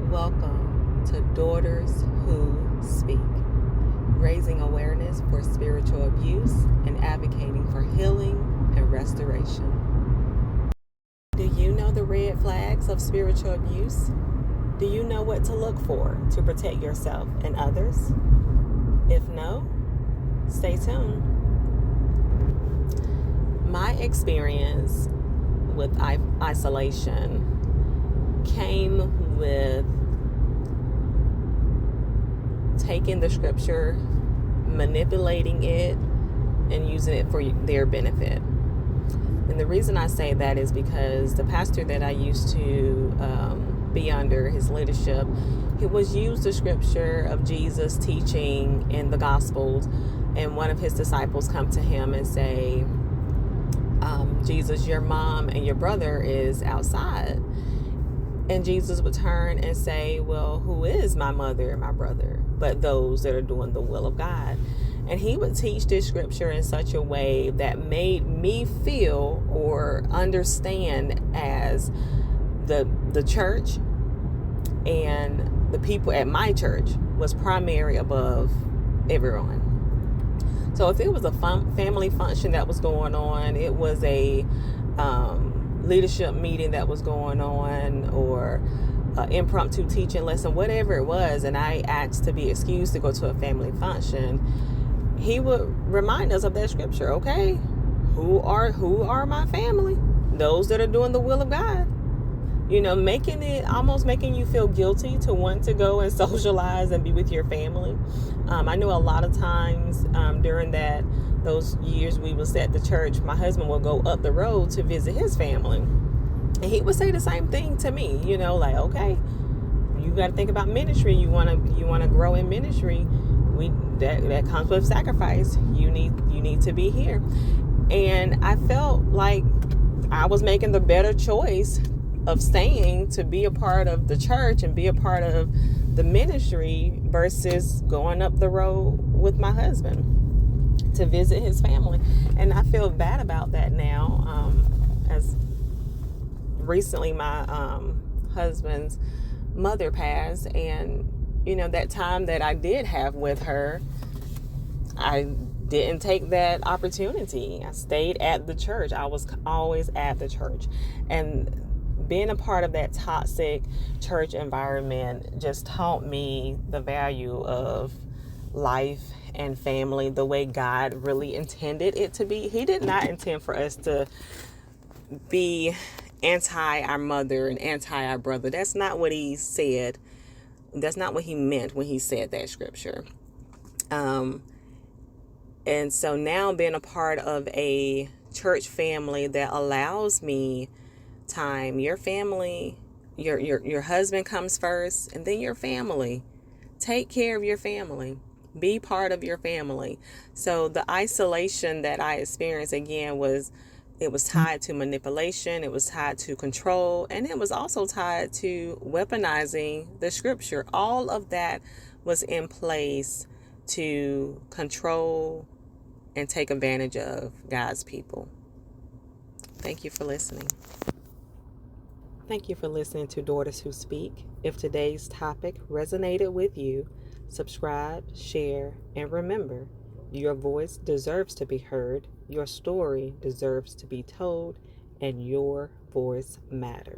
Welcome to Daughters Who Speak, raising awareness for spiritual abuse and advocating for healing and restoration. Do you know the red flags of spiritual abuse? Do you know what to look for to protect yourself and others? If no, stay tuned. My experience with isolation came with taking the scripture, manipulating it, and using it for their benefit. And the reason I say that is because the pastor that I used to be under, his leadership, he was used the scripture of Jesus teaching in the Gospels, and one of his disciples come to him and say, Jesus, your mom and your brother is outside. And Jesus would turn and say, well, who is my mother and my brother? But those that are doing the will of God. And he would teach this scripture in such a way that made me feel or understand as the church and the people at my church was primary above everyone. So if it was a family function that was going on, it was a leadership meeting that was going on, or impromptu teaching lesson, whatever it was, and I asked to be excused to go to a family function, he would remind us of that scripture. Okay, who are my family? Those that are doing the will of God. You know, almost making you feel guilty to want to go and socialize and be with your family. I knew a lot of times during those years we was at the church, my husband would go up the road to visit his family. And he would say the same thing to me, you know, like, okay, you got to think about ministry. You want to grow in ministry. That comes with sacrifice. You need to be here. And I felt like I was making the better choice of staying to be a part of the church and be a part of the ministry versus going up the road with my husband to visit his family. And I feel bad about that now. As recently my husband's mother passed, and you know, that time that I did have with her, I didn't take that opportunity. I stayed at the church. I was always at the church, and being a part of that toxic church environment just taught me the value of life and family the way God really intended it to be. He did not intend for us to be anti our mother and anti our brother. That's not what he said. That's not what he meant when he said that scripture. And so now being a part of a church family that allows me time, your family, your husband comes first, and then your family. Take care of your family. Be part of your family. So the isolation that I experienced again was tied to manipulation, it was tied to control, and it was also tied to weaponizing the scripture. All of that was in place to control and take advantage of God's people. Thank you for listening. Thank you for listening to Daughters Who Speak. If today's topic resonated with you, subscribe, share, and remember, your voice deserves to be heard, your story deserves to be told, and your voice matters.